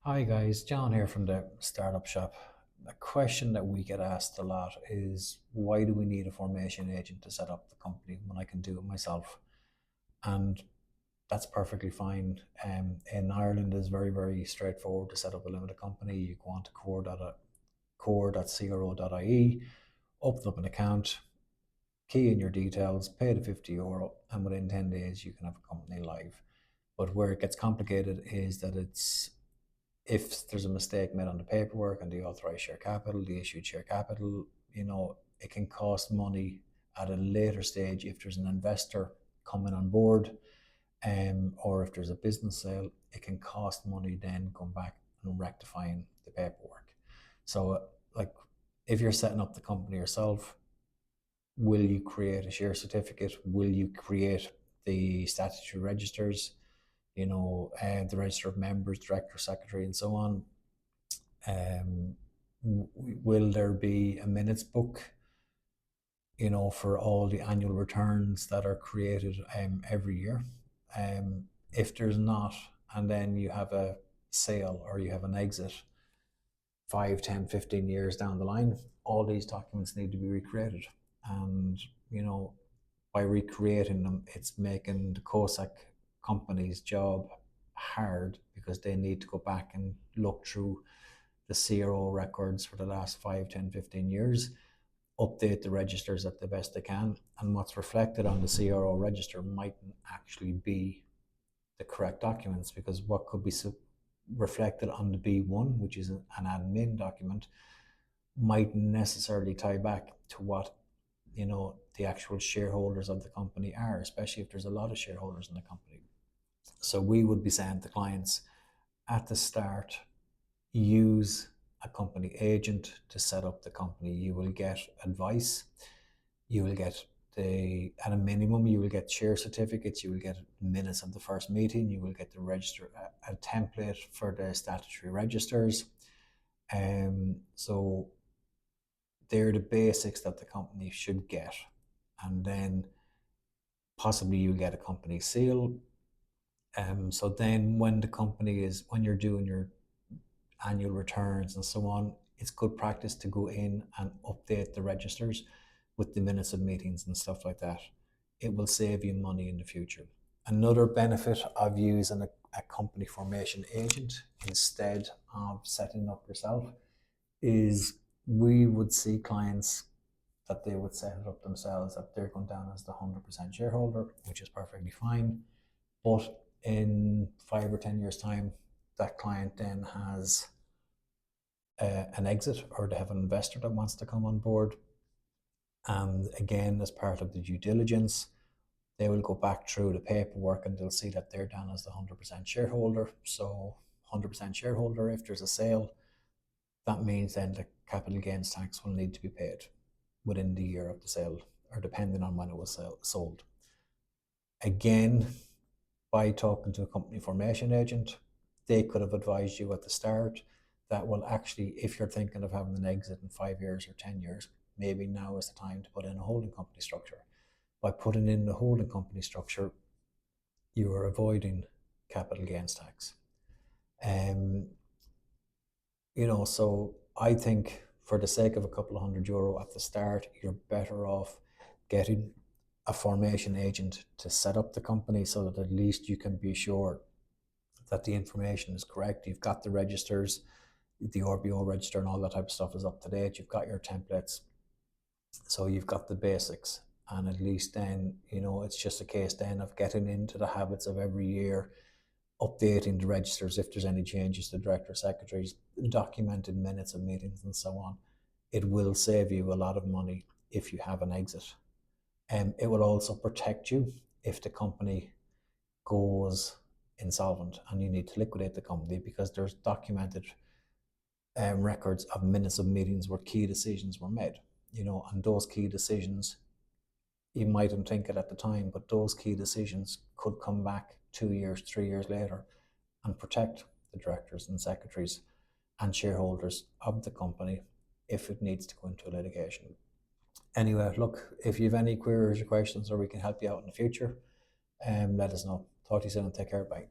Hi guys, John here from the Startup Shop. A question that we get asked a lot is why do we need a formation agent to set up the company when I can do it myself? And that's perfectly fine. In Ireland, it's very, very straightforward to set up a limited company. You go on to core.cro.ie, open up an account, key in your details, pay the €50, and within 10 days you can have a company live. But where it gets complicated is that if there's a mistake made on the paperwork and the authorized share capital, the issued share capital, it can cost money at a later stage if there's an investor coming on board, or if there's a business sale, it can cost money then going back and rectifying the paperwork. So, like, if you're setting up the company yourself, will you create a share certificate? Will you create the statutory registers? The register of members, director, secretary, and so on. Um, will there be a minutes book, for all the annual returns that are created every year? If there's not, and then you have a sale or you have an exit 5, 10, 15 years down the line, all these documents need to be recreated. And, by recreating them, it's making the COSAC company's job hard because they need to go back and look through the CRO records for the last 5, 10, 15 years, update the registers at the best they can, and what's reflected on the CRO register mightn't actually be the correct documents, because what could be reflected on the B1, which is an admin document, might necessarily tie back to what the actual shareholders of the company are, especially if there's a lot of shareholders in the company. So we would be saying to clients at the start, use a company agent to set up the company. You will get advice, you will get at a minimum, you will get share certificates, you will get minutes of the first meeting, you will get the register, a template for the statutory registers. So they're the basics that the company should get. And then possibly you'll get a company seal. So then when you're doing your annual returns and so on, it's good practice to go in and update the registers with the minutes of meetings and stuff like that. It will save you money in the future. Another benefit of using a company formation agent instead of setting up yourself is we would see clients that they would set it up themselves, that they're going down as the 100% shareholder, which is perfectly fine. But in 5 or 10 years' time, that client then has an exit, or they have an investor that wants to come on board. And again, as part of the due diligence, they will go back through the paperwork and they'll see that they're down as the 100% shareholder. So 100% shareholder, if there's a sale, that means then the capital gains tax will need to be paid within the year of the sale, or depending on when it was sold. Again, by talking to a company formation agent, they could have advised you at the start that, well, actually, if you're thinking of having an exit in 5 years or 10 years, maybe now is the time to put in a holding company structure. By putting in the holding company structure, you are avoiding capital gains tax. So I think for the sake of a couple of €100 at the start, you're better off getting a formation agent to set up the company so that at least you can be sure that the information is correct. You've got the registers, the RBO register and all that type of stuff is up to date. You've got your templates. So you've got the basics. And at least then, it's just a case then of getting into the habits of every year updating the registers if there's any changes to director secretaries, documented minutes of meetings and so on. It will save you a lot of money if you have an exit. And it will also protect you if the company goes insolvent and you need to liquidate the company, because there's documented records of minutes of meetings where key decisions were made. And those key decisions, you mightn't think it at the time, but those key decisions could come back 2 years, 3 years later and protect the directors and secretaries and shareholders of the company if it needs to go into litigation. Anyway, look, if you have any queries or questions, or we can help you out in the future, let us know. Talk to you soon and take care. Bye.